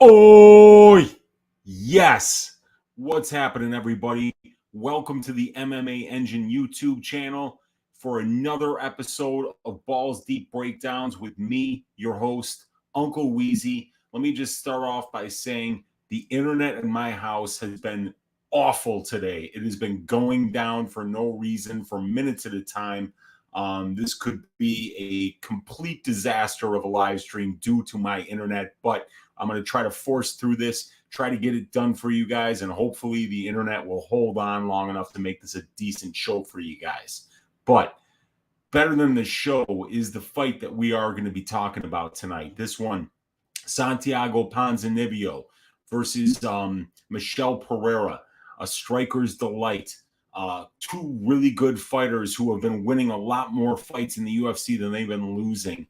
Oh, yes. What's happening, everybody? Welcome to the MMA Engine YouTube channel for another episode of Balls Deep Breakdowns with me, your host, Uncle Weezy. Let me just start off by saying the internet in my house has been awful today. It has been going down for no reason for minutes at a time. This could be a complete disaster of a live stream due to my internet, but I'm going to try to force through this, try to get it done for you guys, and hopefully the internet will hold on long enough to make this a decent show for you guys. But better than the show is the fight that we are going to be talking about tonight. This one, Santiago Ponzinibbio versus Michel Pereira, a striker's delight. Two really good fighters who have been winning a lot more fights in the UFC than they've been losing.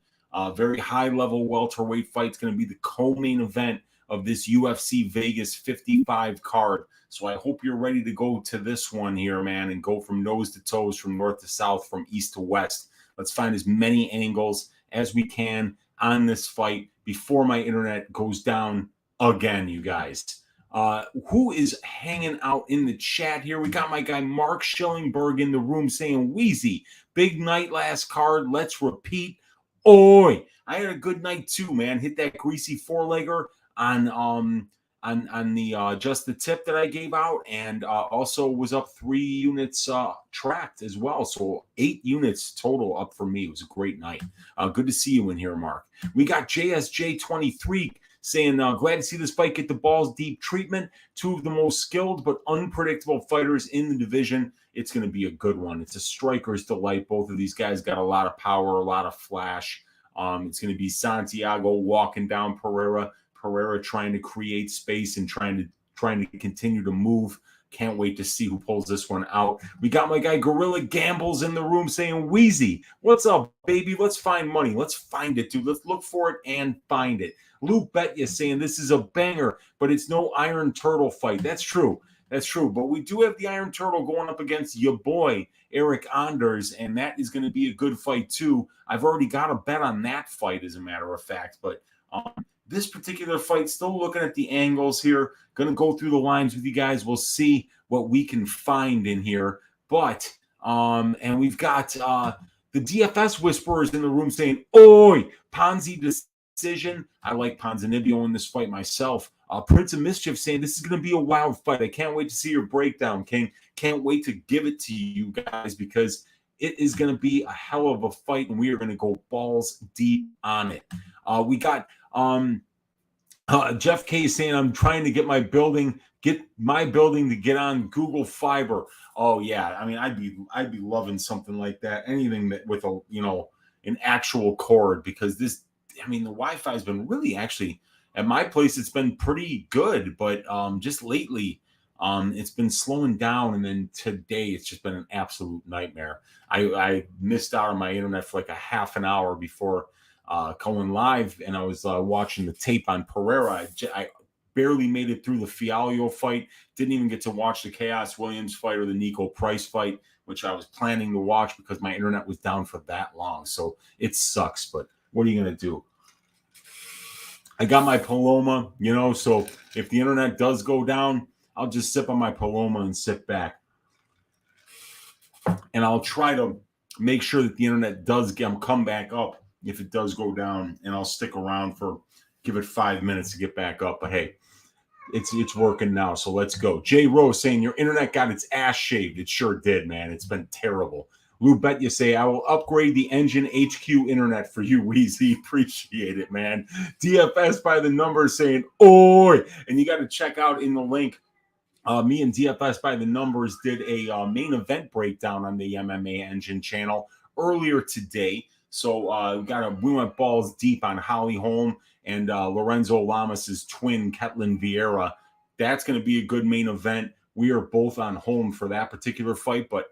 Very high-level welterweight fight. It's going to be the co-main event of this UFC Vegas 55 card. So I hope you're ready to go to this one here, man, and go from nose to toes, from north to south, from east to west. Let's find as many angles as we can on this fight before my internet goes down again, you guys. Who is hanging out in the chat here? We got my guy Mark Schillingberg in the room saying, Weezy, big night last card. Let's repeat. Oi, I had a good night too, man. Hit that greasy four-legger on the just the tip that I gave out, and also was up 3 units tracked as well. So 8 units total up for me. It was a great night. Good to see you in here, Mark. We got JSJ23 saying, glad to see this fight get the balls deep treatment. 2 of the most skilled but unpredictable fighters in the division. It's going to be a good one. It's a striker's delight. Both of these guys got a lot of power, a lot of flash. It's going to be Santiago walking down Pereira. Pereira trying to create space and trying to continue to move. Can't wait to see who pulls this one out. We got my guy Gorilla Gambles in the room saying, Weezy, what's up, baby? Let's find money. Let's find it, dude. Let's look for it and find it. Luke Betya saying this is a banger, but it's no Iron Turtle fight. That's true. That's true. But we do have the Iron Turtle going up against your boy, Eric Anders, and that is going to be a good fight, too. I've already got a bet on that fight, as a matter of fact. But this particular fight, still looking at the angles here. Going to go through the lines with you guys. We'll see what we can find in here. But, and we've got the DFS whisperers in the room saying, oi, Ponzi decision. I like Ponzinibbio in this fight myself. Prince of Mischief saying this is going to be a wild fight. I can't wait to see your breakdown, King. Can't wait to give it to you guys because it is going to be a hell of a fight, and we are going to go balls deep on it. We got Jeff K saying I'm trying to get my building to get on Google Fiber. Oh yeah, I mean I'd be loving something like that. Anything that with an actual cord, because the Wi-Fi has been really, actually at my place it's been pretty good, but just lately it's been slowing down, and then today it's just been an absolute nightmare. I missed out on my internet for like a half an hour before going live, and I was watching the tape on Pereira. I barely made it through the Fialho fight. Didn't even get to watch the Chaos Williams fight or the Nico Price fight, which I was planning to watch because my internet was down for that long. So it sucks, but what are you going to do? I got my Paloma, so if the internet does go down, I'll just sip on my Paloma and sit back. And I'll try to make sure that the internet does come back up if it does go down, and I'll stick around give it 5 minutes to get back up. But hey, it's working now, so let's go. Jay Rose saying your internet got its ass shaved. It sure did, man. It's been terrible. Lou Bet, you say, I will upgrade the Engine HQ internet for you, Weezy. Appreciate it, man. DFS by the numbers saying, oi. And you got to check out in the link. Me and DFS by the numbers did a main event breakdown on the MMA Engine channel earlier today. So we went balls deep on Holly Holm and Lorenzo Lamas' twin, Ketlin Vieira. That's going to be a good main event. We are both on Holm for that particular fight, but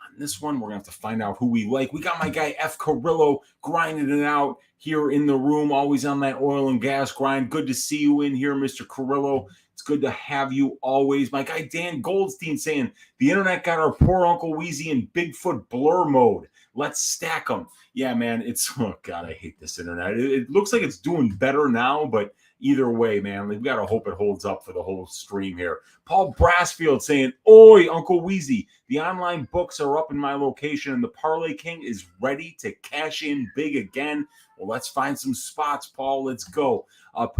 on this one, we're going to have to find out who we like. We got my guy F. Carrillo grinding it out here in the room, always on that oil and gas grind. Good to see you in here, Mr. Carrillo. It's good to have you always. My guy Dan Goldstein saying, the internet got our poor Uncle Weezy in Bigfoot blur mode. Let's stack them. Yeah, man, oh, God, I hate this internet. It looks like it's doing better now, but either way, man, we got to hope it holds up for the whole stream here. Paul Brassfield saying, "Oi, Uncle Weezy, the online books are up in my location and the Parlay King is ready to cash in big again." Well, let's find some spots, Paul. Let's go.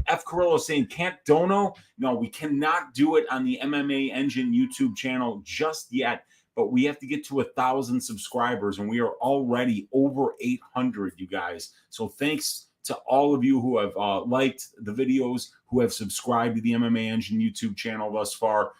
F. Carrillo saying, "Can't dono?" No, we cannot do it on the MMA Engine YouTube channel just yet, but we have to get to 1,000 subscribers, and we are already over 800, you guys. So thanks to all of you who have liked the videos, who have subscribed to the MMA Engine YouTube channel thus far.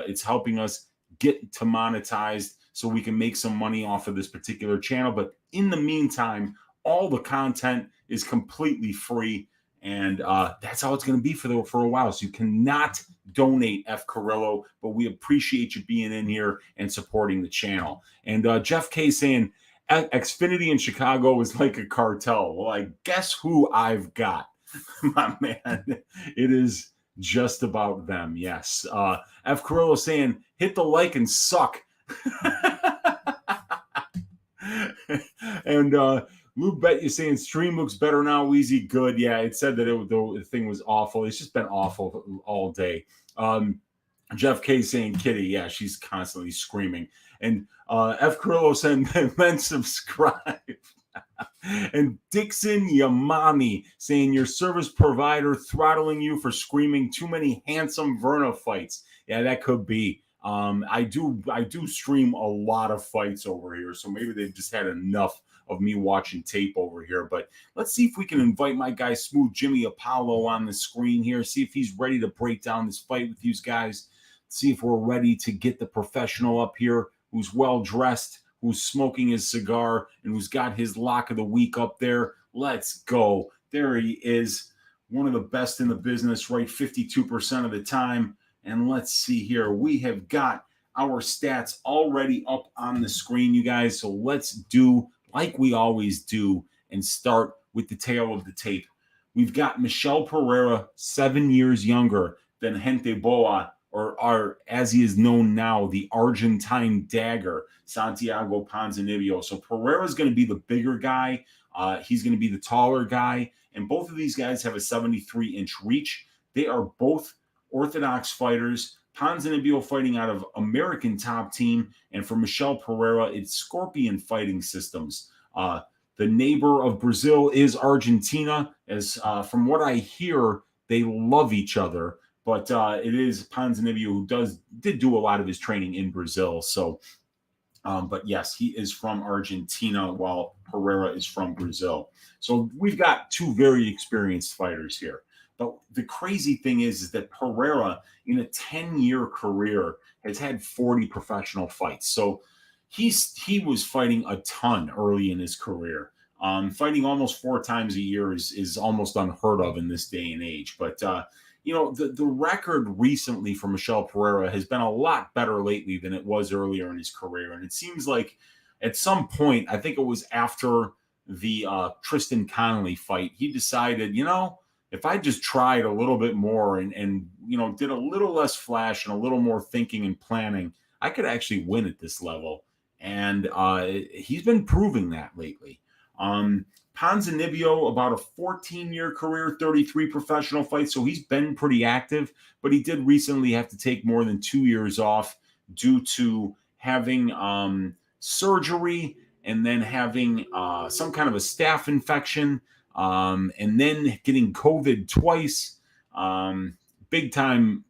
It's helping us get to monetized so we can make some money off of this particular channel. But in the meantime, all the content is completely free, and that's how it's going to be for a while. So you cannot donate, F. Carrillo, but we appreciate you being in here and supporting the channel. And Jeff K saying, Xfinity in Chicago is like a cartel. Well, I guess who I've got, my man. It is just about them. Yes. F. Carrillo saying, "Hit the like and suck." And Lou Bet you saying, "Stream looks better now, Weezy." Good. Yeah, it said that the thing was awful. It's just been awful all day. Jeff K saying, "Kitty." Yeah, she's constantly screaming. And F. Carrillo saying, "Men subscribe." And Dixon Yamami saying, "Your service provider throttling you for screaming too many handsome Verna fights." Yeah, that could be. I do stream a lot of fights over here, so maybe they've just had enough of me watching tape over here. But let's see if we can invite my guy Smooth Jimmy Apollo on the screen here, see if he's ready to break down this fight with you guys, see if we're ready to get the professional up here who's well dressed, who's smoking his cigar, and who's got his lock of the week up there. Let's go. There he is, one of the best in the business, right 52% of the time. And let's see here. We have got our stats already up on the screen, you guys. So let's do like we always do and start with the tail of the tape. We've got Michel Pereira, 7 years younger than Gente Boa, or as he is known now, the Argentine dagger, Santiago Ponzinibbio. So Pereira is going to be the bigger guy. He's going to be the taller guy. And both of these guys have a 73-inch reach. They are both orthodox fighters. Ponzinibbio fighting out of American Top Team, and for Michel Pereira, it's Scorpion Fighting Systems. The neighbor of Brazil is Argentina, as from what I hear, they love each other. But it is Ponzinibbio who did do a lot of his training in Brazil. So, but yes, he is from Argentina, while Pereira is from Brazil. So we've got two very experienced fighters here. But the crazy thing is that Pereira, in a 10-year career, has had 40 professional fights. So he was fighting a ton early in his career. Fighting almost 4 times a year is almost unheard of in this day and age. But the record recently for Michel Pereira has been a lot better lately than it was earlier in his career. And it seems like at some point, I think it was after the Tristan Connolly fight, he decided, if I just tried a little bit more and did a little less flash and a little more thinking and planning, I could actually win at this level. And he's been proving that lately. Ponzinibbio, about a 14-year career, 33 professional fights, so he's been pretty active, but he did recently have to take more than 2 years off due to having surgery and then having some kind of a staph infection. And then getting COVID twice, big time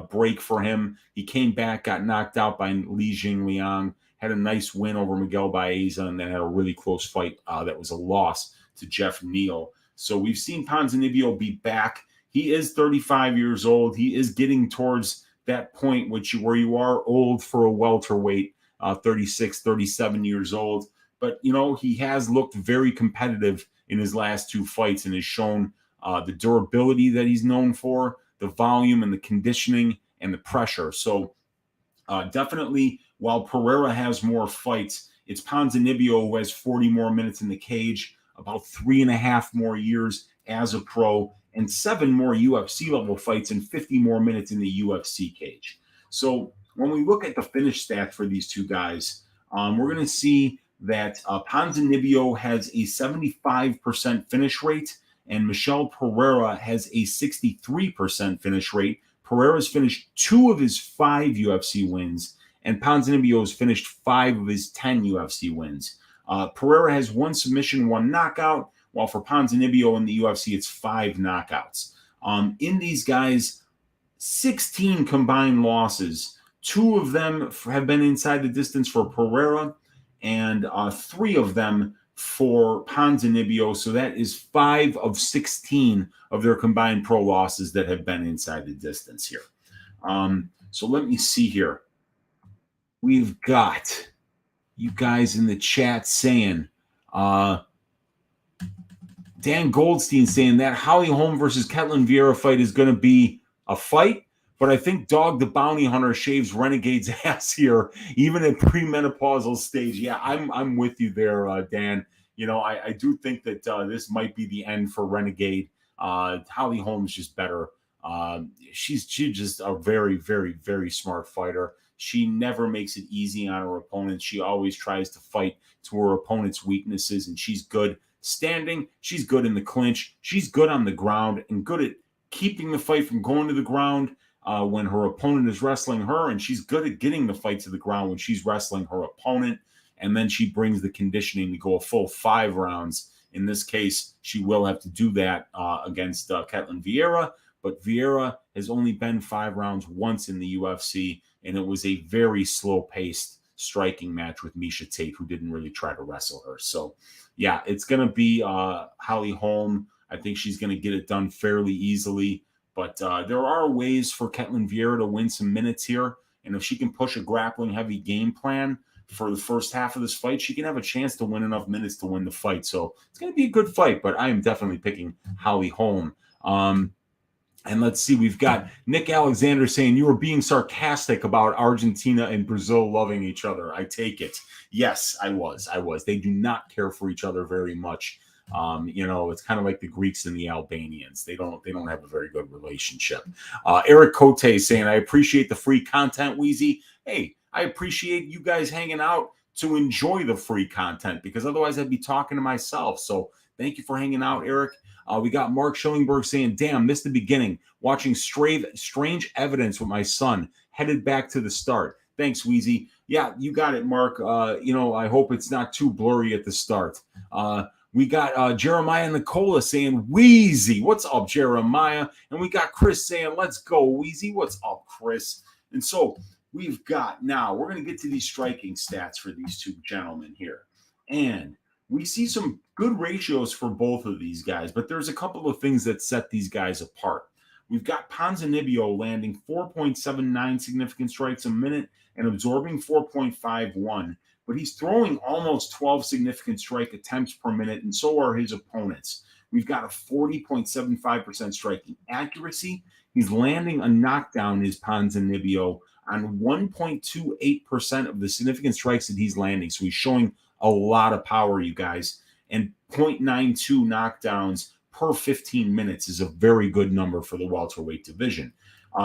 break for him. He came back, got knocked out by Li Jingliang, had a nice win over Miguel Baeza, and then had a really close fight that was a loss to Jeff Neal. So we've seen Ponzinibbio be back. He is 35 years old. He is getting towards that point where you are old for a welterweight, 36, 37 years old. But, he has looked very competitive in his last 2 fights and has shown the durability that he's known for, the volume and the conditioning and the pressure. So definitely, while Pereira has more fights, it's Ponzinibbio who has 40 more minutes in the cage, about 3.5 more years as a pro, and 7 more UFC level fights and 50 more minutes in the UFC cage. So when we look at the finish stats for these two guys, we're going to see that Ponzinibbio has a 75% finish rate, and Michel Pereira has a 63% finish rate. Pereira's finished 2 of his 5 UFC wins, and Ponzinibbio has finished 5 of his 10 UFC wins. Pereira has 1 submission, 1 knockout, while for Ponzinibbio in the UFC, it's 5 knockouts. In these guys, 16 combined losses. 2 of them have been inside the distance for Pereira, and 3 of them for Ponzinibbio. So that is 5 of 16 of their combined pro losses that have been inside the distance here. So let me see here. We've got you guys in the chat saying, Dan Goldstein saying that Holly Holm versus Ketlin Vieira fight is going to be a fight, but I think Dog the Bounty Hunter shaves Renegade's ass here, even at premenopausal stage. Yeah, I'm with you there, Dan. You know, I do think that this might be the end for Renegade. Holly Holm's just better. She's just a very, very, very smart fighter. She never makes it easy on her opponents. She always tries to fight to her opponent's weaknesses, and she's good standing. She's good in the clinch. She's good on the ground and good at keeping the fight from going to the ground when her opponent is wrestling her, and she's good at getting the fight to the ground when she's wrestling her opponent. And then she brings the conditioning to go a full 5 rounds. In this case, she will have to do that against Ketlin Vieira, but Vieira has only been 5 rounds once in the UFC, and it was a very slow-paced striking match with Miesha Tate, who didn't really try to wrestle her. So, yeah, it's going to be Holly Holm. I think she's going to get it done fairly easily, but there are ways for Ketlin Vieira to win some minutes here, and if she can push a grappling-heavy game plan for the first half of this fight, she can have a chance to win enough minutes to win the fight. So it's going to be a good fight, but I am definitely picking Holly Holm. And let's see, we've got Nick Alexander saying you were being sarcastic about Argentina and Brazil loving each other. I take it. Yes, I was. They do not care for each other very much. You know, it's kind of like the Greeks and the Albanians. They don't have a very good relationship. Eric Cote saying, I appreciate the free content, Weezy. Hey, I appreciate you guys hanging out to enjoy the free content, because otherwise I'd be talking to myself. So thank you for hanging out, Eric. We got Mark Schillingberg saying, damn, missed the beginning. Watching Strange Evidence with my son. Headed back to the start. Thanks, Weezy. Yeah, you got it, Mark. You know, I hope it's not too blurry at the start. We got Jeremiah Nicola saying, Weezy. What's up, Jeremiah? And we got Chris saying, let's go, Weezy. What's up, Chris? And so we've got, now we're going to get to these striking stats for these two gentlemen here. And we see some good ratios for both of these guys, but there's a couple of things that set these guys apart. We've got Ponzinibbio landing 4.79 significant strikes a minute and absorbing 4.51, but he's throwing almost 12 significant strike attempts per minute, and so are his opponents. We've got a 40.75% striking accuracy. He's landing a knockdown, is Ponzinibbio, on 1.28% of the significant strikes that he's landing. So he's showing a lot of power, you guys. And 0.92 knockdowns per 15 minutes is a very good number for the welterweight division.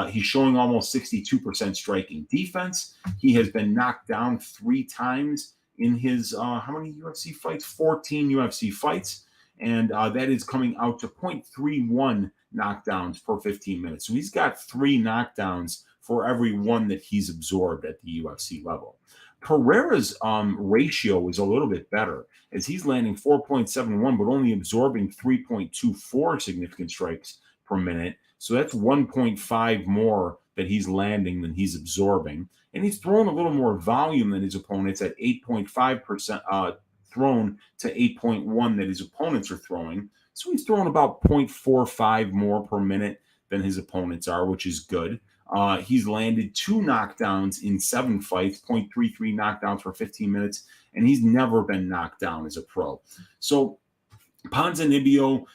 He's showing almost 62% striking defense. He has been knocked down 3 times in his, how many UFC fights? 14 UFC fights. And that is coming out to 0.31 knockdowns per 15 minutes. So he's got 3 knockdowns for every 1 that he's absorbed at the UFC level. Pereira's ratio is a little bit better, as he's landing 4.71, but only absorbing 3.24 significant strikes per minute. So that's 1.5 more that he's landing than he's absorbing. And he's throwing a little more volume than his opponents at 8.5% thrown to 8.1 that his opponents are throwing. So he's throwing about 0.45 more per minute than his opponents are, which is good. He's landed 2 knockdowns in 7 fights, 0.33 knockdowns for 15 minutes, and he's never been knocked down as a pro. So Ponzinibbio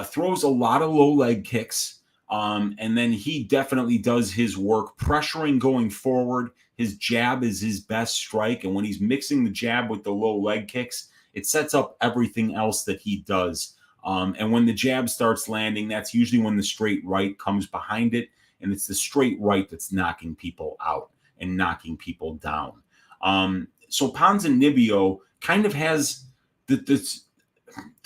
throws a lot of low leg kicks, and then he definitely does his work pressuring going forward. His jab is his best strike, and when he's mixing the jab with the low leg kicks, it sets up everything else that he does. And when the jab starts landing, that's usually when the straight right comes behind it. And it's the straight right that's knocking people out and knocking people down. So Ponzinibbio kind of has the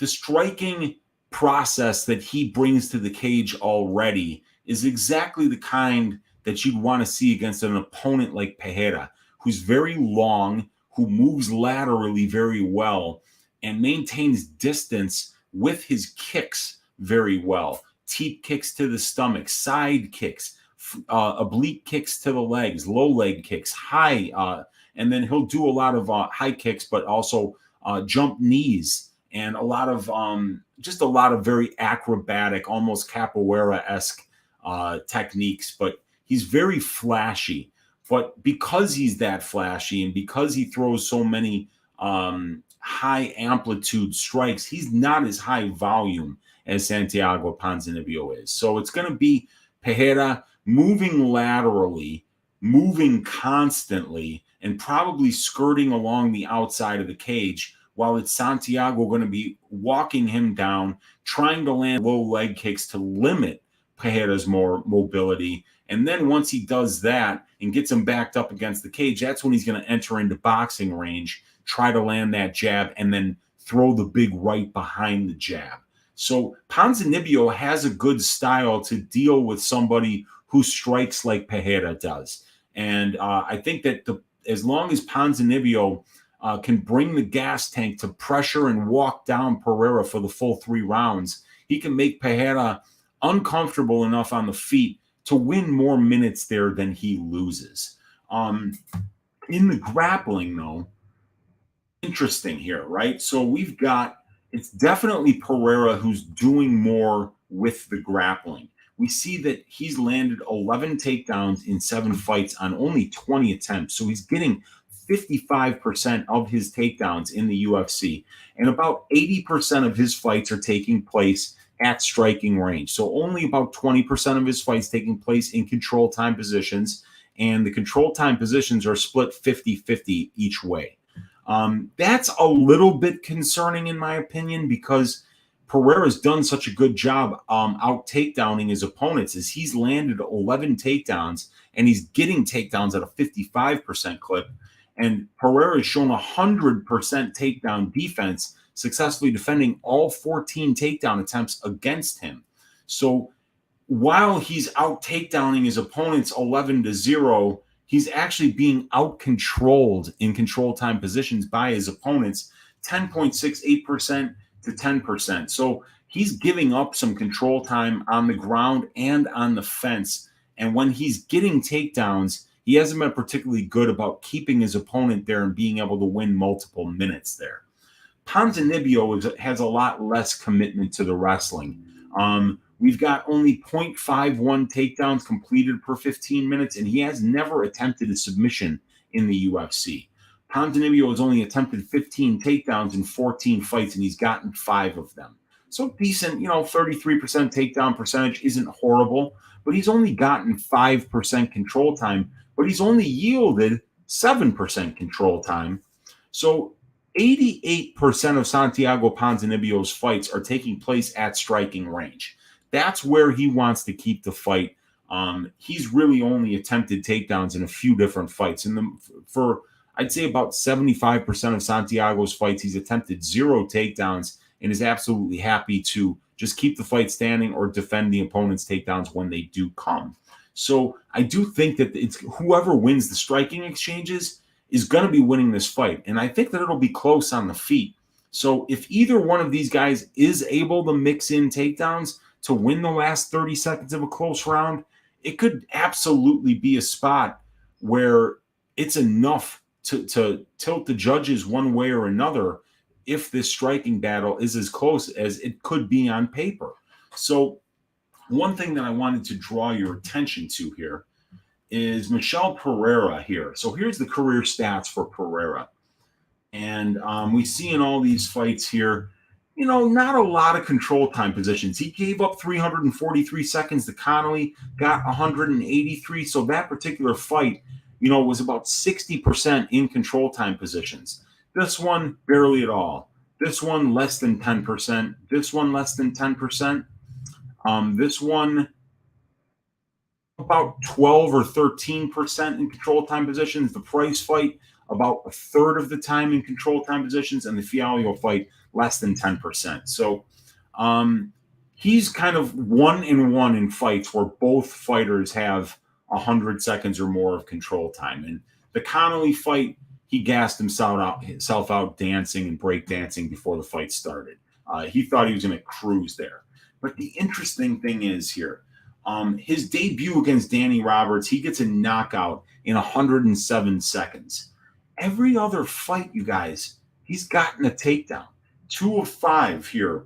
striking process that he brings to the cage already is exactly the kind that you'd want to see against an opponent like Pereira, who's very long, who moves laterally very well, and maintains distance with his kicks very well. Teep kicks to the stomach, side kicks, oblique kicks to the legs, low leg kicks, high, and then he'll do a lot of high kicks, but also jump knees and a lot of just a lot of very acrobatic, almost capoeira-esque techniques. But he's very flashy. But because he's that flashy and because he throws so many high amplitude strikes, he's not as high volume as Santiago Ponzinibbio is. So it's going to be Pereira moving laterally, moving constantly, and probably skirting along the outside of the cage, while it's Santiago going to be walking him down, trying to land low leg kicks to limit Pereira's more mobility. And then once he does that and gets him backed up against the cage, that's when he's going to enter into boxing range, try to land that jab, and then throw the big right behind the jab. So Ponzinibbio has a good style to deal with somebody who strikes like Pereira does. And I think that as long as Ponzinibbio can bring the gas tank to pressure and walk down Pereira for the full 3 rounds, he can make Pereira uncomfortable enough on the feet to win more minutes there than he loses. In the grappling, though, interesting here, right? So we've got, it's definitely Pereira who's doing more with the grappling. We see that he's landed 11 takedowns in 7 fights on only 20 attempts. So he's getting 55% of his takedowns in the UFC. And about 80% of his fights are taking place at striking range. So only about 20% of his fights taking place in control time positions. And the control time positions are split 50-50 each way. That's a little bit concerning in my opinion, because Pereira's done such a good job out takedowning his opponents, as he's landed 11 takedowns and he's getting takedowns at a 55% clip. And Pereira has shown 100% takedown defense, successfully defending all 14 takedown attempts against him. So while he's out takedowning his opponents 11-0, he's actually being out controlled in control time positions by his opponents 10.68% to 10%. So he's giving up some control time on the ground and on the fence. And when he's getting takedowns, he hasn't been particularly good about keeping his opponent there and being able to win multiple minutes there. Ponzinibbio has a lot less commitment to the wrestling. We've got only 0.51 takedowns completed per 15 minutes, and he has never attempted a submission in the UFC. Ponzinibbio has only attempted 15 takedowns in 14 fights, and he's gotten 5 of them. So decent, 33% takedown percentage isn't horrible, but he's only gotten 5% control time, but he's only yielded 7% control time. So 88% of Santiago Ponzinibbio's fights are taking place at striking range. That's where he wants to keep the fight. He's really only attempted takedowns in a few different fights. For I'd say about 75% of Santiago's fights, he's attempted 0 takedowns and is absolutely happy to just keep the fight standing or defend the opponent's takedowns when they do come. So I do think that it's whoever wins the striking exchanges is going to be winning this fight. And I think that it'll be close on the feet. So if either one of these guys is able to mix in takedowns to win the last 30 seconds of a close round, it could absolutely be a spot where it's enough to tilt the judges one way or another if this striking battle is as close as it could be on paper. So one thing that I wanted to draw your attention to here is Michel Pereira here. So here's the career stats for Pereira. And we see in all these fights here, not a lot of control time positions. He gave up 343 seconds to Connolly, got 183. So that particular fight, was about 60% in control time positions. This one, barely at all. This one, less than 10%. This one, less than 10%. This one, about 12 or 13% in control time positions. The Price fight, about a third of the time in control time positions, and the Fialho fight, less than 10%. So He's kind of 1-1 in fights where both fighters have 100 seconds or more of control time. And the Connolly fight, he gassed himself out dancing and breakdancing before the fight started. He thought he was going to cruise there. But the interesting thing is here, his debut against Danny Roberts, he gets a knockout in 107 seconds. Every other fight, you guys, he's gotten a takedown. 2 of 5 here.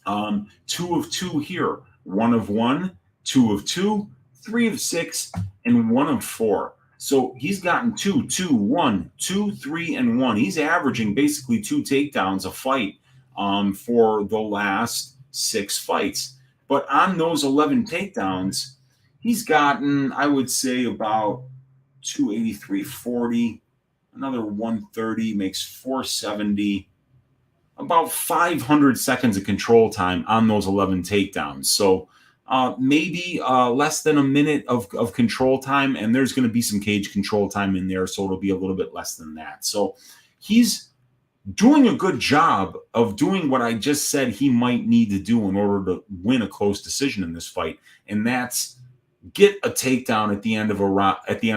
2 of 2 here. 1 of 1, 2 of 2, 3 of 6, and 1 of 4. So he's gotten 2, 2, 1, 2, 3, and 1. He's averaging basically 2 takedowns a fight for the last 6 fights. But on those 11 takedowns, he's gotten, I would say, about 283.40, another 130 makes 470, about 500 seconds of control time on those 11 takedowns. So maybe less than a minute of control time, and there's going to be some cage control time in there, so it'll be a little bit less than that. So he's doing a good job of doing what I just said he might need to do in order to win a close decision in this fight, and that's get a takedown at the end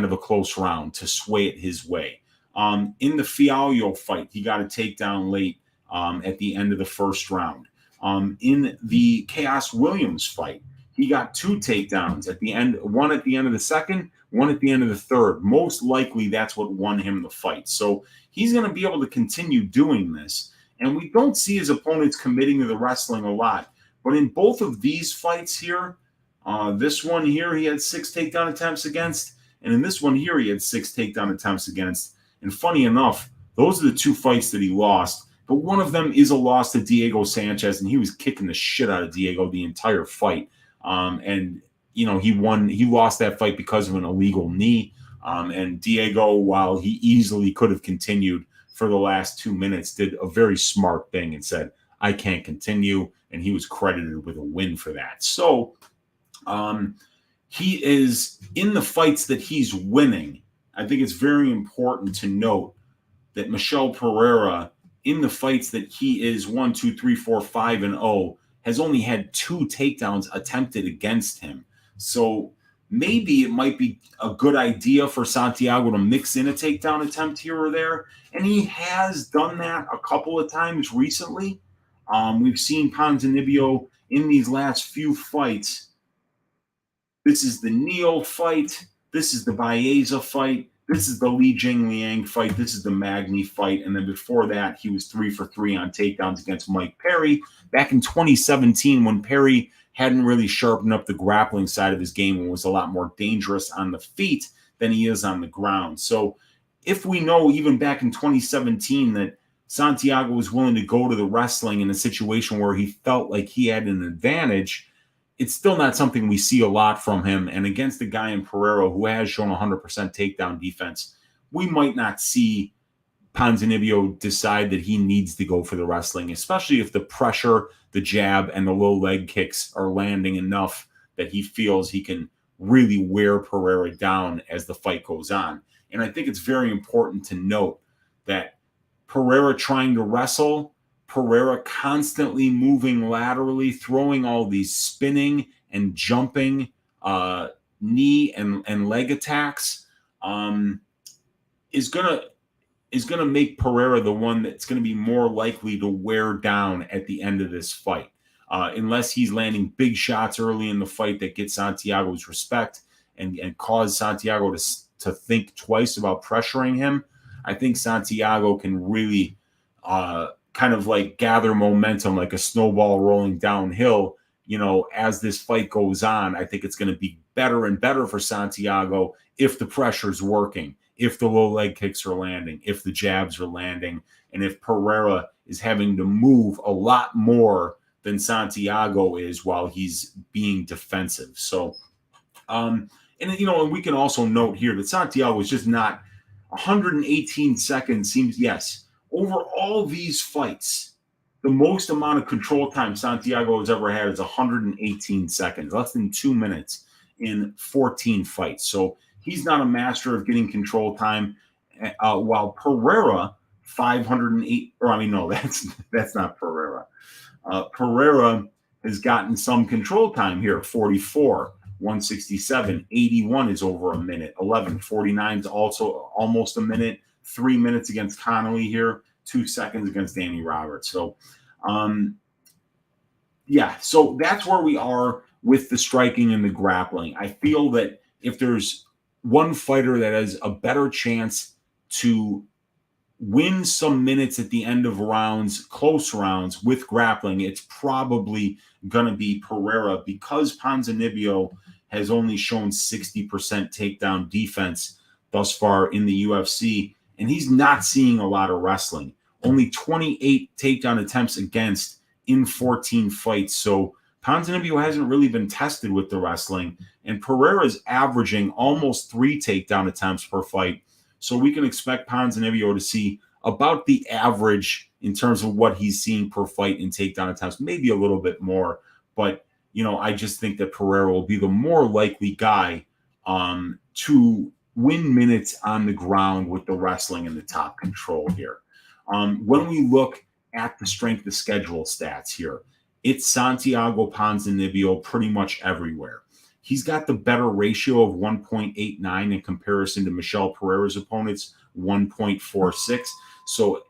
of a close round to sway it his way. In the Fialho fight, he got a takedown late at the end of the first round. In the Chaos Williams fight, he got 2 takedowns at the end, one at the end of the second, one at the end of the third. Most likely that's what won him the fight. So he's going to be able to continue doing this. And we don't see his opponents committing to the wrestling a lot. But in both of these fights here, this one here he had 6 takedown attempts against, and in this one here he had 6 takedown attempts against. And funny enough, those are the 2 fights that he lost. But one of them is a loss to Diego Sanchez, and he was kicking the shit out of Diego the entire fight. And he lost that fight because of an illegal knee. And Diego, while he easily could have continued for the last 2 minutes, did a very smart thing and said, I can't continue. And he was credited with a win for that. So he is in the fights that he's winning. I think it's very important to note that Michel Pereira, in the fights that he is 1, 2, 3, 4, 5, and 0, has only had 2 takedowns attempted against him. So maybe it might be a good idea for Santiago to mix in a takedown attempt here or there. And he has done that a couple of times recently. We've seen Ponzinibbio in these last few fights. This is the Neal fight. This is the Baeza fight. This is the Li Jingliang fight. This is the Magny fight. And then before that, he was 3 for 3 on takedowns against Mike Perry back in 2017 when Perry hadn't really sharpened up the grappling side of his game and was a lot more dangerous on the feet than he is on the ground. So if we know even back in 2017 that Santiago was willing to go to the wrestling in a situation where he felt like he had an advantage, it's still not something we see a lot from him. And against a guy in Pereira who has shown 100% takedown defense, we might not see Ponzinibbio decide that he needs to go for the wrestling, especially if the pressure, the jab, and the low leg kicks are landing enough that he feels he can really wear Pereira down as the fight goes on. And I think it's very important to note that Pereira trying to wrestle, Pereira constantly moving laterally, throwing all these spinning and jumping knee and leg attacks is gonna make Pereira the one that's going to be more likely to wear down at the end of this fight. Unless he's landing big shots early in the fight that get Santiago's respect and cause Santiago to think twice about pressuring him, I think Santiago can really kind of like gather momentum like a snowball rolling downhill. As this fight goes on, I think it's going to be better and better for Santiago if the pressure's working, if the low leg kicks are landing, if the jabs are landing, and if Pereira is having to move a lot more than Santiago is while he's being defensive. So, and we can also note here that Santiago is just not 118 seconds seems, yes, over all these fights, the most amount of control time Santiago has ever had is 118 seconds, less than 2 minutes in 14 fights. So he's not a master of getting control time, while Pereira, 508, or I mean, no, that's not Pereira. Pereira has gotten some control time here, 44, 167, 81 is over a minute, 11, 49 is also almost a minute, 3 minutes against Connolly here, 2 seconds against Danny Roberts. So, so that's where we are with the striking and the grappling. I feel that if there's one fighter that has a better chance to win some minutes at the end of rounds, close rounds with grappling, it's probably going to be Pereira, because Ponzinibbio has only shown 60% takedown defense thus far in the UFC, and he's not seeing a lot of wrestling. Only 28 takedown attempts against in 14 fights. So Ponzinibbio hasn't really been tested with the wrestling, and Pereira is averaging almost 3 takedown attempts per fight. So we can expect Ponzinibbio to see about the average in terms of what he's seeing per fight in takedown attempts, maybe a little bit more. But, I just think that Pereira will be the more likely guy to win minutes on the ground with the wrestling and the top control here. When we look at the strength of schedule stats here, it's Santiago Ponzinibbio pretty much everywhere. He's got the better ratio of 1.89 in comparison to Michel Pereira's opponents, 1.46. So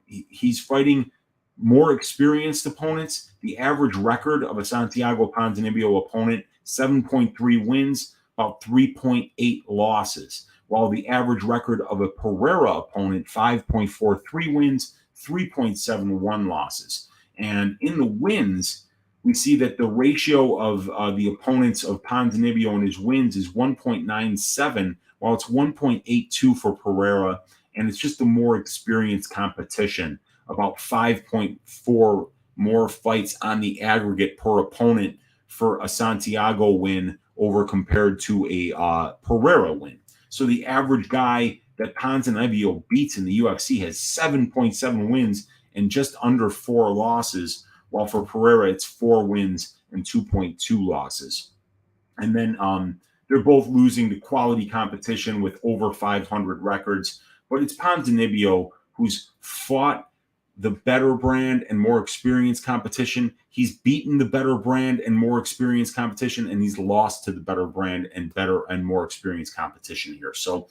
he's fighting more experienced opponents. The average record of a Santiago Ponzinibbio opponent, 7.3 wins, about 3.8 losses, while the average record of a Pereira opponent, 5.43 wins, 3.71 losses. And in the wins, we see that the ratio of the opponents of Ponzinibbio and his wins is 1.97, while it's 1.82 for Pereira. And it's just a more experienced competition, about 5.4 more fights on the aggregate per opponent for a Santiago win over compared to a Pereira win. So the average guy that Ponzinibbio beats in the UFC has 7.7 wins and just under 4 losses, while for Pereira, it's 4 wins and 2.2 losses. And then they're both losing to quality competition with over 500 records. But it's Ponzinibbio who's fought the better brand and more experienced competition. He's beaten the better brand and more experienced competition, and he's lost to the better brand and better and more experienced competition here. So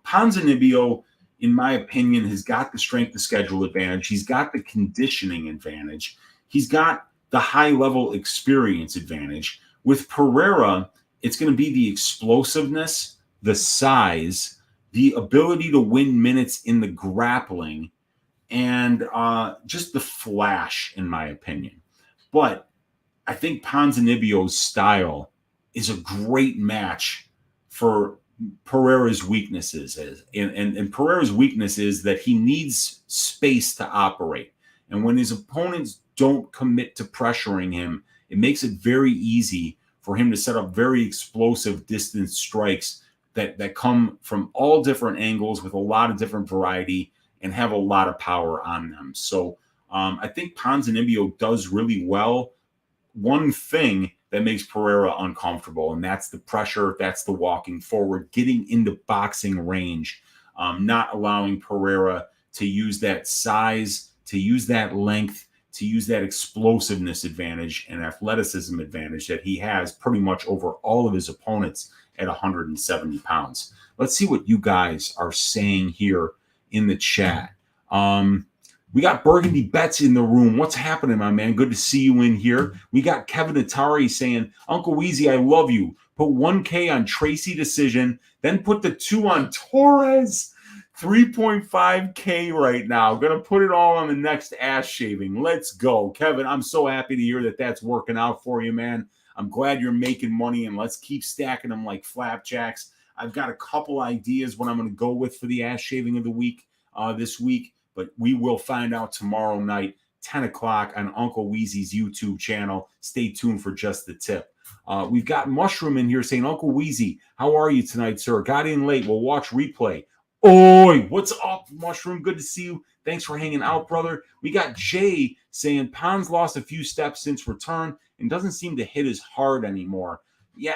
Ponzinibbio, in my opinion, has got the strength of schedule advantage. He's got the conditioning advantage. He's got the high-level experience advantage. With Pereira, it's going to be the explosiveness, the size, the ability to win minutes in the grappling, and just the flash, in my opinion. But I think Ponzinibbio's style is a great match for Pereira's weaknesses. And Pereira's weakness is that he needs space to operate. And when his opponents don't commit to pressuring him, it makes it very easy for him to set up very explosive distance strikes that come from all different angles with a lot of different variety and have a lot of power on them. So I think Ponzinibbio does really well. One thing that makes Pereira uncomfortable, and that's the pressure, that's the walking forward, getting into boxing range, not allowing Pereira to use that size, to use that length, to use that explosiveness advantage and athleticism advantage that he has pretty much over all of his opponents at 170 pounds. Let's see what you guys are saying here in the chat. We got Burgundy Bets in the room. What's happening, my man? Good to see you in here. We got Kevin Atari saying, Uncle Weezy, I love you. Put 1K on Tracy decision, then put the 2 on Torres. 3.5K right now. Going to put it all on the next ass shaving. Let's go. Kevin, I'm so happy to hear that that's working out for you, man. I'm glad you're making money, and let's keep stacking them like flapjacks. I've got a couple ideas what I'm going to go with for the ass shaving of the week this week, but we will find out tomorrow night, 10 o'clock on Uncle Weezy's YouTube channel. Stay tuned for just the tip. We've got Mushroom in here saying, Uncle Weezy, how are you tonight, sir? Got in late. We'll watch replay. Oi, what's up, Mushroom? Good to see you. Thanks for hanging out, brother. We got Jay saying Pons lost a few steps since return and doesn't seem to hit as hard anymore. Yeah,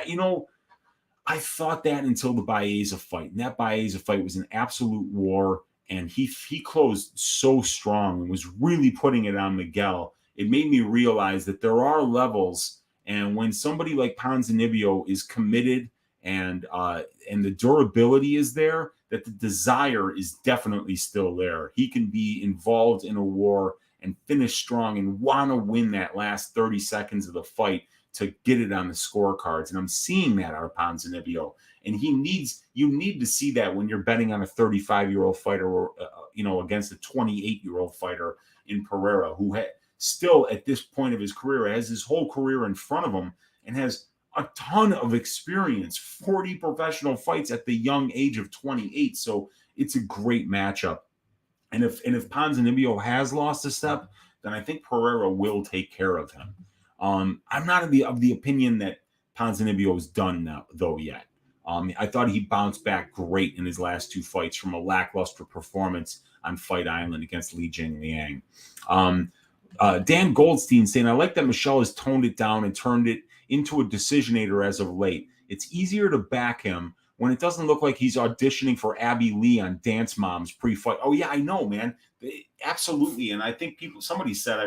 I thought that until the Baeza fight. And that Baeza fight was an absolute war, and he closed so strong and was really putting it on Miguel. it made me realize that there are levels, and when somebody like Ponzinibbio is committed and the durability is there, that the desire is definitely still there. He can be involved in a war and finish strong and want to win that last 30 seconds of the fight to get it on the scorecards. And I'm seeing that out of Ponzinibbio. And you need to see that when you're betting on a 35-year-old fighter or, against a 28-year-old fighter in Pereira, who still at this point of his career has his whole career in front of him and has a ton of experience, 40 professional fights at the young age of 28. So it's a great matchup. And if Ponzinibbio has lost a step, then I think Pereira will take care of him. I'm not of the opinion that Ponzinibbio is done now, though, yet. I thought he bounced back great in his last 2 fights from a lackluster performance on Fight Island against Li Jingliang. Dan Goldstein saying, I like that Michel has toned it down and turned it into a decisionator as of late. It's easier to back him when it doesn't look like he's auditioning for Abby Lee on Dance Moms pre-fight. Oh, yeah, I know, man. Absolutely. And I think somebody said,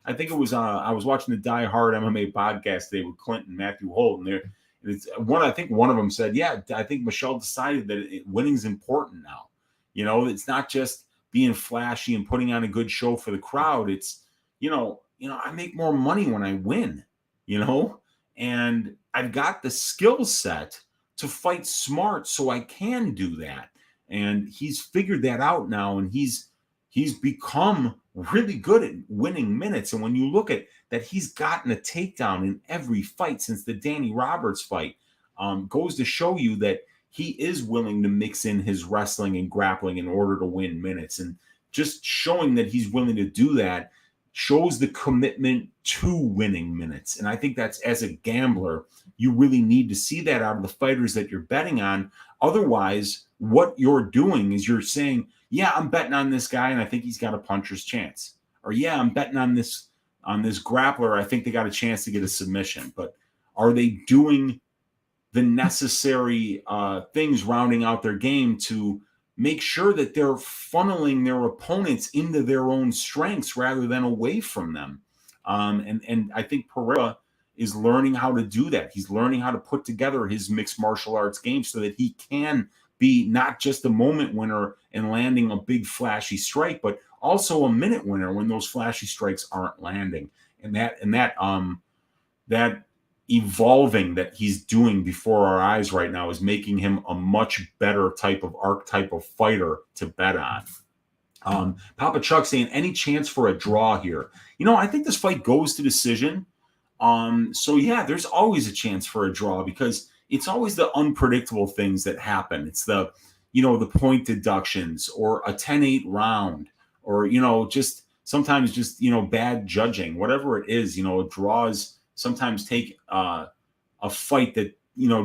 I think it was, I was watching the Die Hard MMA podcast today with Clint and Matthew Holt, and I think one of them said, yeah, I think Michel decided that winning's important now. It's not just being flashy and putting on a good show for the crowd. It's, I make more money when I win, and I've got the skill set to fight smart so I can do that. And he's figured that out now, and he's become really good at winning minutes. And when you look at that, he's gotten a takedown in every fight since the Danny Roberts fight, goes to show you that he is willing to mix in his wrestling and grappling in order to win minutes. And just showing that he's willing to do that shows the commitment to winning minutes. And I think that's, as a gambler, you really need to see that out of the fighters that you're betting on. Otherwise, what you're doing is you're saying, yeah, I'm betting on this guy and I think he's got a puncher's chance. Or yeah, I'm betting on this grappler. I think they got a chance to get a submission. But are they doing the necessary things rounding out their game to make sure that they're funneling their opponents into their own strengths rather than away from them? And I think Pereira is learning how to do that. He's learning how to put together his mixed martial arts game so that he can be not just a moment winner and landing a big flashy strike, but also a minute winner when those flashy strikes aren't landing. And that evolving that he's doing before our eyes right now is making him a much better archetype of fighter to bet on. Papa Chuck saying, any chance for a draw here? I think this fight goes to decision. So yeah, there's always a chance for a draw because it's always the unpredictable things that happen. It's the point deductions or a 10-8 round or, just sometimes just, bad judging, whatever it is, draws sometimes take a fight that,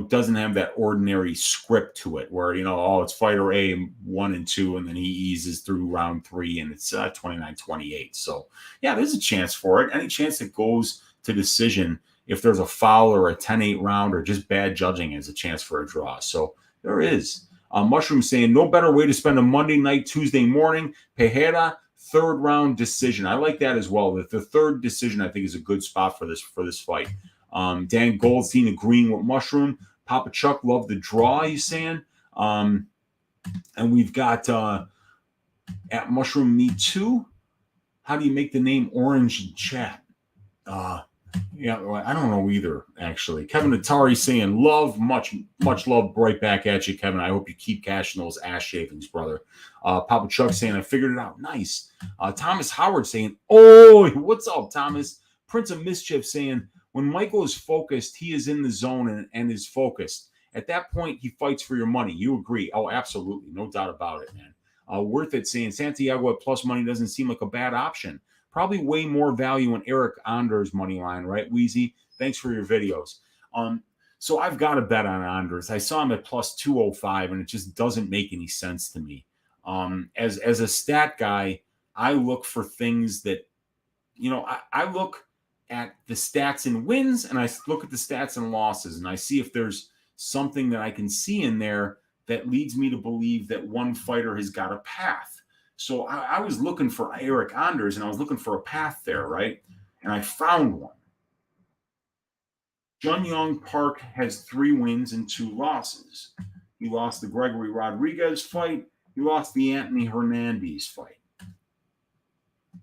doesn't have that ordinary script to it where, it's fighter A 1 and 2, and then he eases through round 3 and it's 29-28. So yeah, there's a chance for it. Any chance it goes to decision, if there's a foul or a 10-8 round or just bad judging, is a chance for a draw. So there is. Mushroom saying, no better way to spend a Monday night, Tuesday morning. Pereira, 3rd round decision. I like that as well. The 3rd decision, I think, is a good spot for this fight. Dan Goldstein agreeing with Mushroom. Papa Chuck, love the draw, he's saying. And we've got at Mushroom Me Too. How do you make the name orange in chat? Yeah, I don't know either, actually. Kevin Atari saying, love, much love right back at you, Kevin. I hope you keep cashing those ass shavings, brother. Papa Chuck saying, I figured it out. Nice. Thomas Howard saying, oh, what's up, Thomas? Prince of Mischief saying, when Michael is focused, he is in the zone and is focused. At that point, he fights for your money. You agree? Oh, absolutely. No doubt about it, man. Worth it saying, Santiago at plus money doesn't seem like a bad option. Probably way more value in Eric Anders money line, right, Weezy? Thanks for your videos. So I've got to bet on Anders. I saw him at plus 205, and it just doesn't make any sense to me. As a stat guy, I look for things that, I look at the stats in wins, and I look at the stats in losses, and I see if there's something that I can see in there that leads me to believe that one fighter has got a path. So I was looking for Eric Anders, and I was looking for a path there, right? and I found one. Jun Young Park has 3 wins and 2 losses. He lost the Gregory Rodriguez fight. He lost the Anthony Hernandez fight.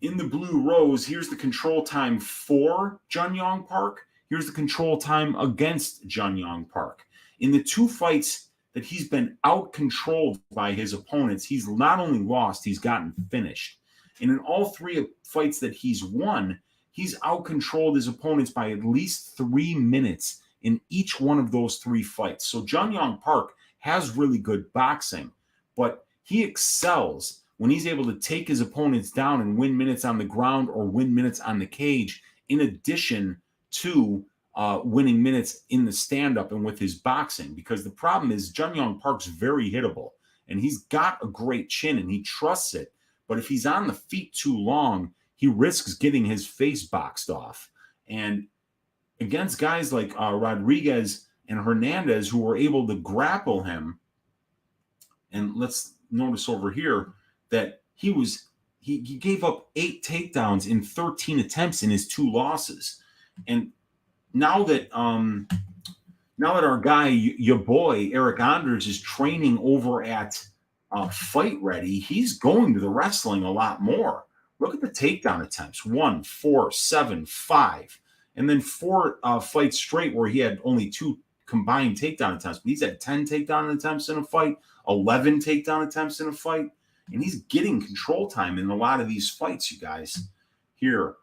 In the blue rows, here's the control time for Jun Young Park. Here's the control time against Jun Young Park. In the 2 fights that he's been out-controlled by his opponents, he's not only lost, he's gotten finished. And in all 3 fights that he's won, he's out-controlled his opponents by at least 3 minutes in each one of those 3 fights. So Jun Young Park has really good boxing, but he excels when he's able to take his opponents down and win minutes on the ground or win minutes on the cage, in addition to winning minutes in the stand-up and with his boxing. Because the problem is Jun Young Park's very hittable, and he's got a great chin, and he trusts it. But if he's on the feet too long, he risks getting his face boxed off. And against guys like Rodriguez and Hernandez, who were able to grapple him, and let's notice over here that he gave up 8 takedowns in 13 attempts in his 2 losses. And now that our guy, your boy Eric Anders, is training over at Fight Ready, he's going to the wrestling a lot more. Look at the takedown attempts: 1, 4, 7, 5, and then 4 fights straight where he had only 2 combined takedown attempts. But he's had 10 takedown attempts in a fight, 11 takedown attempts in a fight, and he's getting control time in a lot of these fights, you guys. Here,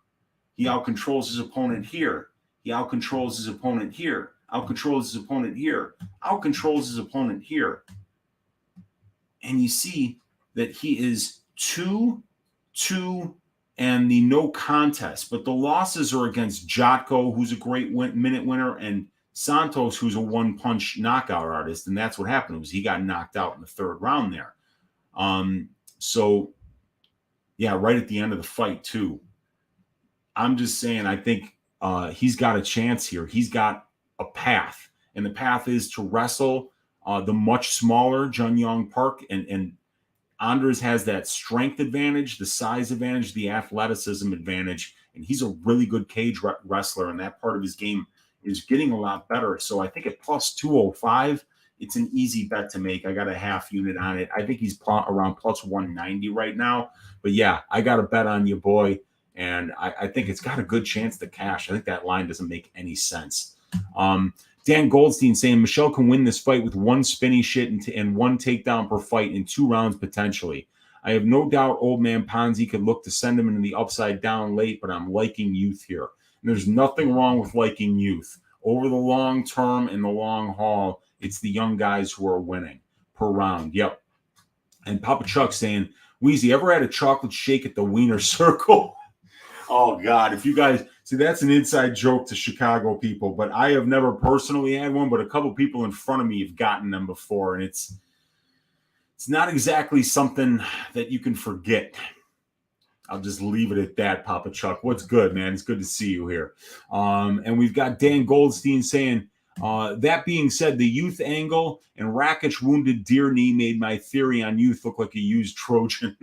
he outcontrols his opponent here. He outcontrols his opponent here. Outcontrols his opponent here. Outcontrols his opponent here. And you see that he is 2-2 and the no contest. But the losses are against Jotko, who's a great minute winner, and Santos, who's a one-punch knockout artist. And that's what happened, was he got knocked out in the 3rd round there. So, yeah, right at the end of the fight, too. I'm just saying, I think he's got a chance here. He's got a path, and the path is to wrestle the much smaller Jun Young Park, and Anders has that strength advantage, the size advantage, the athleticism advantage, and he's a really good cage wrestler, and that part of his game is getting a lot better. So I think at plus 205, it's an easy bet to make. I got a half unit on it. I think he's around plus 190 right now. But yeah, I got a bet on your boy, and I think it's got a good chance to cash. I think that line doesn't make any sense. Dan Goldstein saying Michel can win this fight with 1 spinny shit and 1 takedown per fight in 2 rounds potentially. I have no doubt old man Ponzi could look to send him into the upside down late, but I'm liking youth here. And there's nothing wrong with liking youth. Over the long term and the long haul, it's the young guys who are winning per round. Yep. And Papa Chuck saying, Weezy, ever had a chocolate shake at the Wiener Circle? Oh, God. If you guys see, that's an inside joke to Chicago people, but I have never personally had one, but a couple people in front of me have gotten them before, and it's not exactly something that you can forget. I'll just leave it at that, Papa Chuck. What's good, man? It's good to see you here. And we've got Dan Goldstein saying, that being said, the youth angle and Rakic wounded deer knee made my theory on youth look like a used Trojan.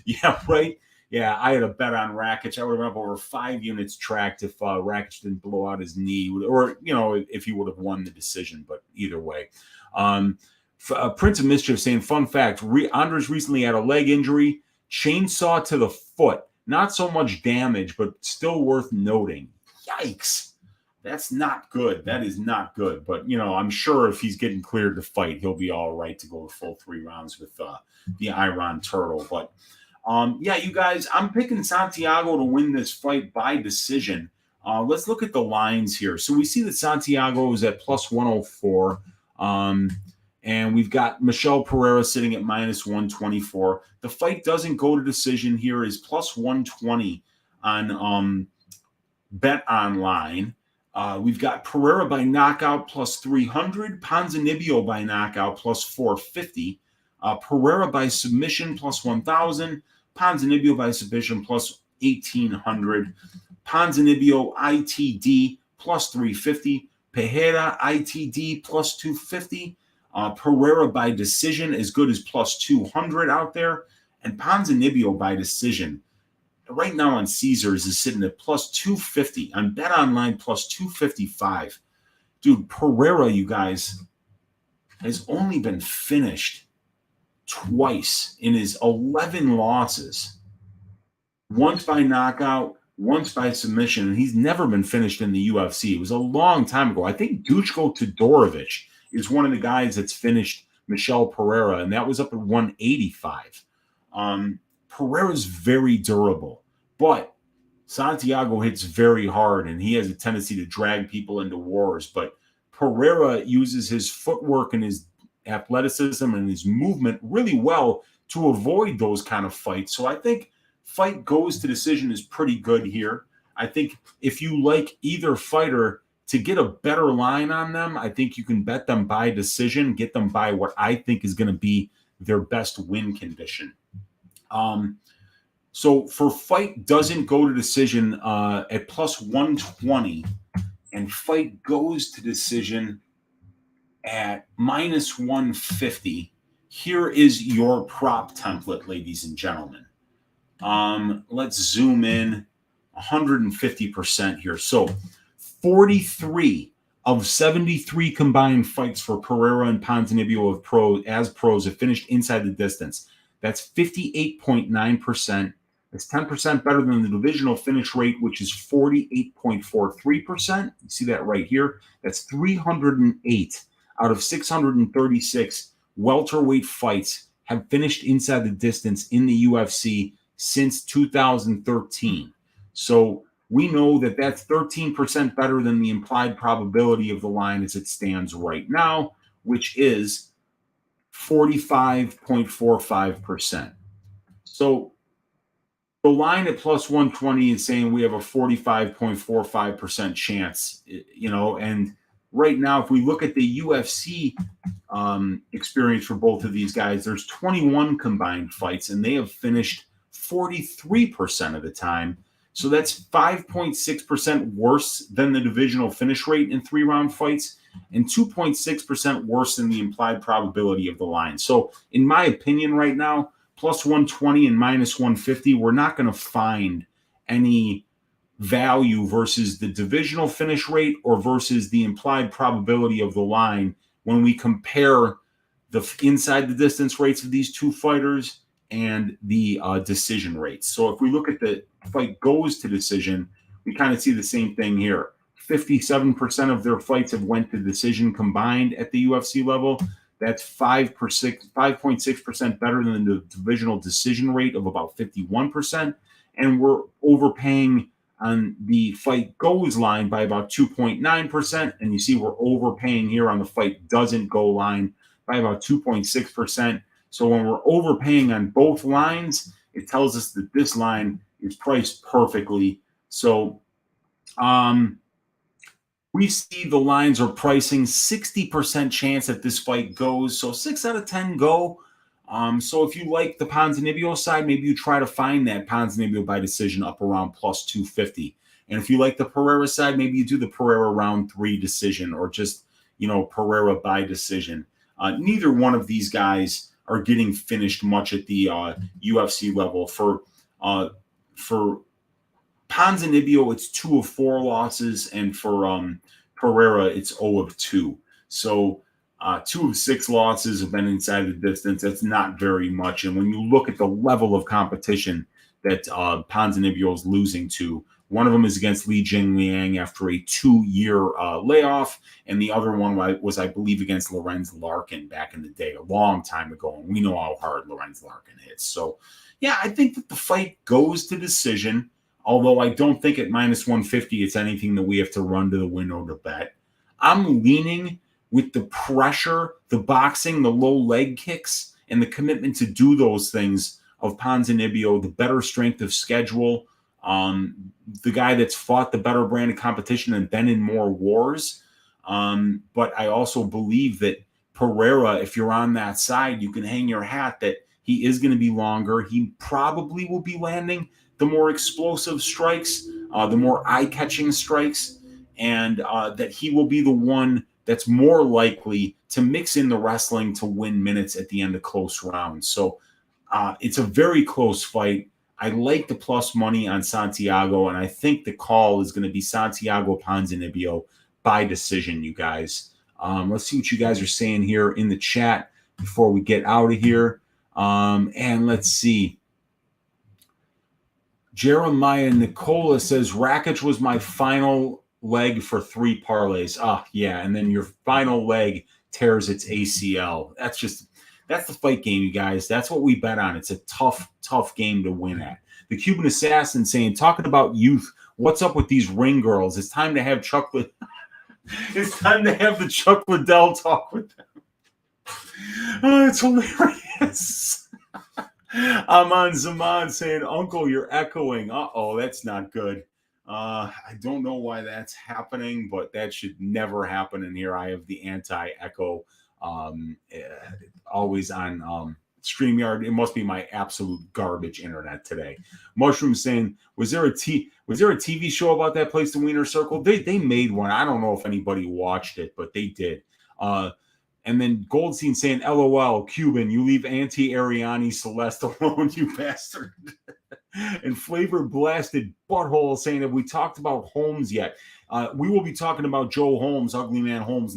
Yeah, right? Yeah, I had a bet on Rakic. I would have been up over 5 units tracked if Rakic didn't blow out his knee, or, if he would have won the decision, but either way. Prince of Mischief saying, fun fact, Anders recently had a leg injury, chainsaw to the foot. Not so much damage, but still worth noting. Yikes. That's not good. That is not good. But, I'm sure if he's getting cleared to fight, he'll be all right to go the full 3 rounds with the Iron Turtle. But, yeah, you guys, I'm picking Santiago to win this fight by decision. Let's look at the lines here. So we see that Santiago is at plus 104. And we've got Michel Pereira sitting at minus 124. The fight doesn't go to decision here, is plus 120 on Bet Online. We've got Pereira by knockout plus 300, Ponzinibbio by knockout plus 450, Pereira by submission plus 1,000, Ponzinibbio by submission plus 1,800, Ponzinibbio ITD plus 350, Pereira ITD plus 250, Pereira by decision as good as plus 200 out there, and Ponzinibbio by decision right now on Caesars is sitting at plus 250. On Bet Online, plus 255. Dude, Pereira, you guys, has only been finished twice in his 11 losses. Once by knockout, once by submission, and he's never been finished in the UFC. It was a long time ago. I think Dushko Todorovic is one of the guys that's finished Michel Pereira, and that was up at 185. Pereira's very durable, but Santiago hits very hard, and he has a tendency to drag people into wars. But Pereira uses his footwork and his athleticism and his movement really well to avoid those kind of fights. So I think fight goes to decision is pretty good here. I think if you like either fighter, to get a better line on them, I think you can bet them by decision, get them by what I think is going to be their best win condition. So for fight doesn't go to decision at plus 120, and fight goes to decision at minus 150. Here is your prop template, ladies and gentlemen. Let's zoom in 150% here. So 43 of 73 combined fights for Pereira and Ponzinibbio as pros have finished inside the distance. That's 58.9%. That's 10% better than the divisional finish rate, which is 48.43%. You see that right here. That's 308 out of 636 welterweight fights have finished inside the distance in the UFC since 2013. So we know that that's 13% better than the implied probability of the line as it stands right now, which is 45.45%. So the line at plus 120 is saying we have a 45.45% chance, and right now, if we look at the UFC experience for both of these guys, there's 21 combined fights, and they have finished 43% of the time. So that's 5.6% worse than the divisional finish rate in 3-round fights and 2.6% worse than the implied probability of the line. So in my opinion right now, plus 120 and minus 150, we're not going to find any value versus the divisional finish rate or versus the implied probability of the line when we compare the inside the distance rates of these two fighters and the decision rates. So if we look at the fight goes to decision, we kind of see the same thing here. 57% of their fights have went to decision combined at the UFC level. That's 5.6% better than the divisional decision rate of about 51%. And we're overpaying on the fight goes line by about 2.9%. And you see we're overpaying here on the fight doesn't go line by about 2.6%. So when we're overpaying on both lines, it tells us that this line is priced perfectly. So we see the lines are pricing 60% chance that this fight goes. So 6 out of 10 go. So if you like the Ponzinibbio side, maybe you try to find that Ponzinibbio by decision up around plus 250. And if you like the Pereira side, maybe you do the Pereira round 3 decision or just, Pereira by decision. Neither one of these guys are getting finished much at the UFC level. For Ponzinibbio, it's 2 of 4 losses, and for Pereira, it's 0 of 2. So 2 of 6 losses have been inside the distance. That's not very much. And when you look at the level of competition that Ponzinibbio is losing to, one of them is against Li Jingliang after a 2-year layoff, and the other one was, I believe, against Lorenz Larkin back in the day, a long time ago. And we know how hard Lorenz Larkin hits. So, yeah, I think that the fight goes to decision, although I don't think at minus 150 it's anything that we have to run to the window to bet. I'm leaning with the pressure, the boxing, the low leg kicks, and the commitment to do those things of Ponzinibbio, the better strength of schedule, the guy that's fought the better brand of competition and been in more wars. But I also believe that Pereira, if you're on that side, you can hang your hat that he is going to be longer. He probably will be landing the more explosive strikes, the more eye-catching strikes, and that he will be the one that's more likely to mix in the wrestling to win minutes at the end of close rounds. So it's a very close fight. I like the plus money on Santiago, and I think the call is going to be Santiago Ponzinibbio by decision, you guys. Let's see what you guys are saying here in the chat before we get out of here. And let's see. Jeremiah Nicola says, Rakic was my final leg for 3 parlays. Yeah, and then your final leg tears its ACL. That's the fight game, you guys. That's what we bet on. It's a tough game to win at. The Cuban Assassin saying, talking about youth, what's up with these ring girls? It's time to have chocolate. It's time to have the Chuck Liddell talk with them. Oh, it's hilarious. Aman Zaman saying, Uncle, you're echoing. Uh-oh, that's not good. I don't know why that's happening, but that should never happen in here. I have the anti-echo always on StreamYard. It must be my absolute garbage internet today. Mushroom saying, was there a TV show about that place, the Wiener Circle? They made one. I don't know if anybody watched it, but they did. And then Goldstein saying, LOL, Cuban, you leave Auntie Ariani Celeste alone, you bastard. And Flavor Blasted Butthole saying, have we talked about Holmes yet? We will be talking about Joe Holmes, Ugly Man Holmes,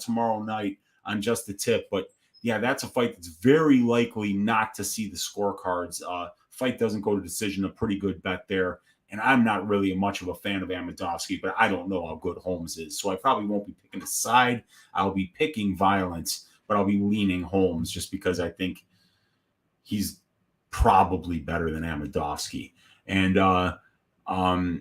tomorrow night on Just the Tip. But yeah, that's a fight that's very likely not to see the scorecards. Fight doesn't go to decision, a pretty good bet there. And I'm not really much of a fan of Amedovski, but I don't know how good Holmes is. So I probably won't be picking a side. I'll be picking violence, but I'll be leaning Holmes just because I think he's probably better than Amedovski. And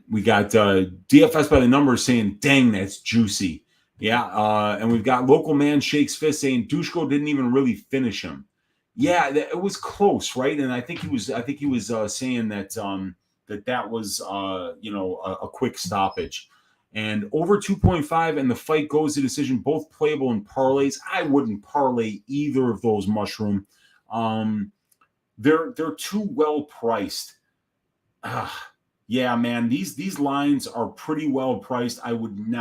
we got DFS by the numbers saying, dang, that's juicy. Yeah, and we've got Local Man Shakes Fist saying Dushko didn't even really finish him. Yeah, it was close, right? And I think he was saying that that was a quick stoppage. And over 2.5, and the fight goes to decision, both playable in parlays. I wouldn't parlay either of those, Mushroom. They're too well priced. Yeah, man, these lines are pretty well priced. I wouldn't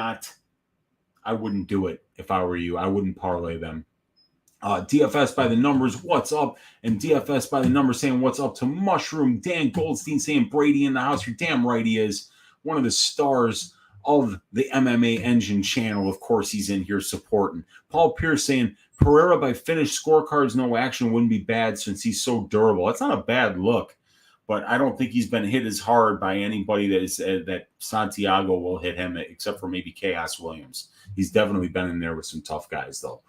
do it if I were you. I wouldn't parlay them. DFS by the numbers, what's up? And DFS by the numbers saying what's up to Mushroom. Dan Goldstein saying Brady in the house. You're damn right he is. One of the stars of the MMA Engine channel. Of course, he's in here supporting. Paul Pierce saying Pereira by finished scorecards, no action wouldn't be bad since he's so durable. That's not a bad look, but I don't think he's been hit as hard by anybody that Santiago will hit him, except for maybe Chaos Williams. He's definitely been in there with some tough guys, though.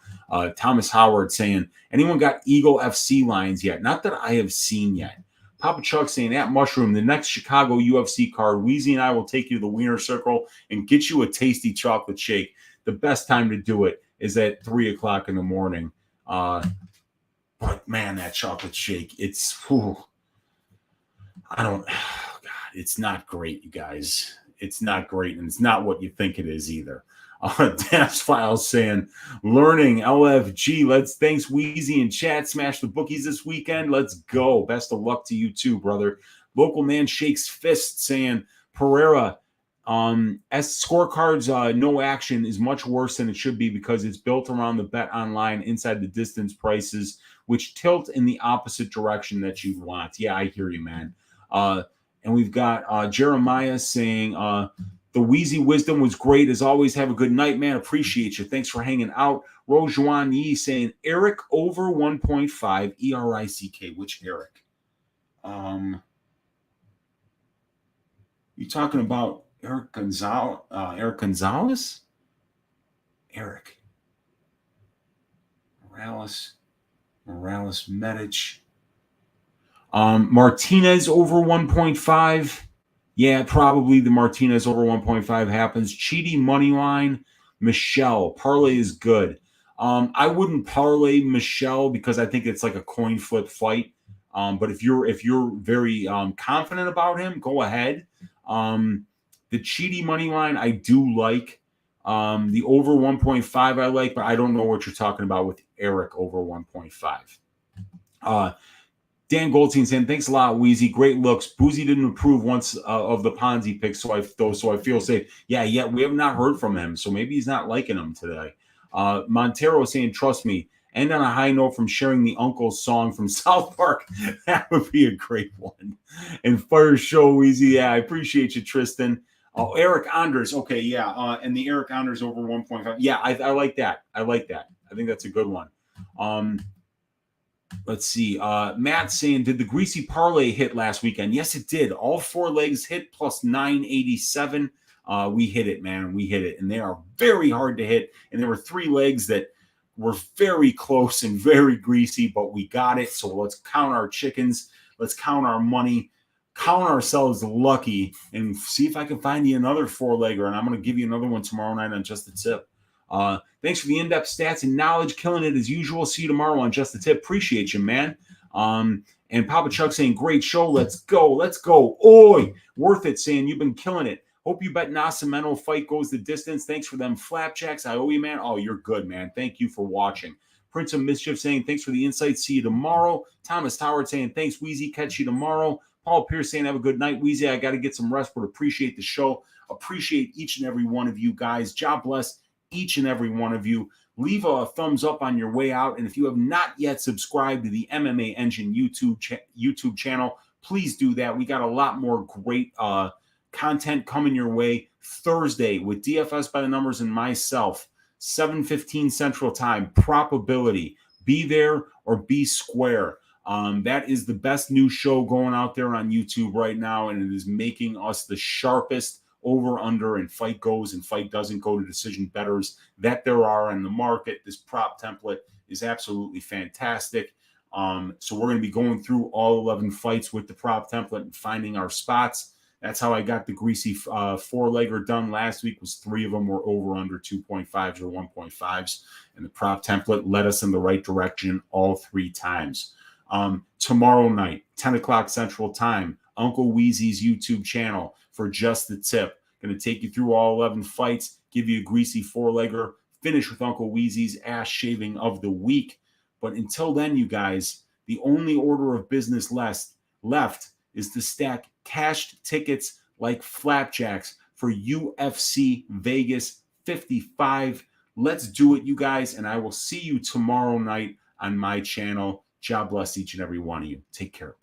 Thomas Howard saying, anyone got Eagle FC lines yet? Not that I have seen yet. Papa Chuck saying, at Mushroom, the next Chicago UFC card, Weezy and I will take you to the Wiener Circle and get you a tasty chocolate shake. The best time to do it is at 3 o'clock in the morning. But, man, that chocolate shake, it's not great, you guys. It's not great, and it's not what you think it is either. Dash Files saying, learning LFG. Thanks Weezy and chat. Smash the bookies this weekend. Let's go. Best of luck to you too, brother. Local Man Shakes Fist saying, Pereira, scorecards, no action is much worse than it should be because it's built around the bet online inside the distance prices, which tilt in the opposite direction that you want. Yeah, I hear you, man. And we've got Jeremiah saying, the Weezy wisdom was great. As always, have a good night, man. Appreciate you. Thanks for hanging out. Rojuan Yi saying, Eric over 1.5, E-R-I-C-K. Which Eric? You talking about Eric Gonzalez? Eric Gonzalez? Eric. Morales Medic. Martinez over 1.5. Yeah, probably the Martinez over 1.5 happens. Cheaty money line. Michel. Parlay is good. I wouldn't parlay Michel because I think it's like a coin flip fight. But if you're very confident about him, go ahead. The Cheaty money line I do like. The over 1.5 I like, but I don't know what you're talking about with Eric over 1.5. Dan Goldstein saying, thanks a lot, Weezy. Great looks. Boozy didn't approve once of the Ponzi pick, so I feel safe. Yeah, we have not heard from him, so maybe he's not liking them today. Montero saying, trust me, End on a high note from sharing the Uncle's song from South Park. That would be a great one. And fire show, Weezy. Yeah, I appreciate you, Tristan. Oh, Eric Anders. Okay, yeah. And the Eric Anders over 1.5. Yeah, I like that. I like that. I think that's a good one. Let's see. Matt saying, did the Greasy Parlay hit last weekend? Yes, it did. All 4 legs hit plus 987. We hit it, man. We hit it. And they are very hard to hit. And there were 3 legs that were very close and very greasy, but we got it. So let's count our chickens. Let's count our money. Count ourselves lucky and see if I can find you another 4-legger. And I'm going to give you another one tomorrow night on Just the Tip. Thanks for the in-depth stats and knowledge. Killing it as usual. See you tomorrow on Just the Tip. Appreciate you, man. And Papa Chuck saying, great show. Let's go. Let's go. Oi. Worth it saying, you've been killing it. Hope you bet Nascimento fight goes the distance. Thanks for them flapjacks. I owe you, man. Oh, you're good, man. Thank you for watching. Prince of Mischief saying, thanks for the insights. See you tomorrow. Thomas Howard saying, thanks, Weezy. Catch you tomorrow. Paul Pierce saying, have a good night, Weezy. I got to get some rest, but appreciate the show. Appreciate each and every one of you guys. God bless each and every one of you. Leave a thumbs up on your way out. And if you have not yet subscribed to the MMA Engine YouTube channel, please do that. We got a lot more great content coming your way Thursday with DFS by the numbers and myself, 7:15 Central Time. Probability. Be there or be square. That is the best new show going out there on YouTube right now, and it is making us the sharpest over-under and fight goes and fight doesn't go to decision bettors that there are in the market. This prop template is absolutely fantastic. So we're going to be going through all 11 fights with the prop template and finding our spots. That's how I got the greasy 4-legger done last week. Was 3 of them were over under 2.5s or 1.5s, and the prop template led us in the right direction all 3 times. Tomorrow night, 10 o'clock Central Time, Uncle Weezy's YouTube channel for Just the Tip. Going to take you through all 11 fights, give you a greasy 4-legger, finish with Uncle Weezy's ass shaving of the week. But until then, you guys, the only order of business left is to stack cashed tickets like flapjacks for UFC Vegas 55. Let's do it, you guys, and I will see you tomorrow night on my channel. God bless each and every one of you. Take care.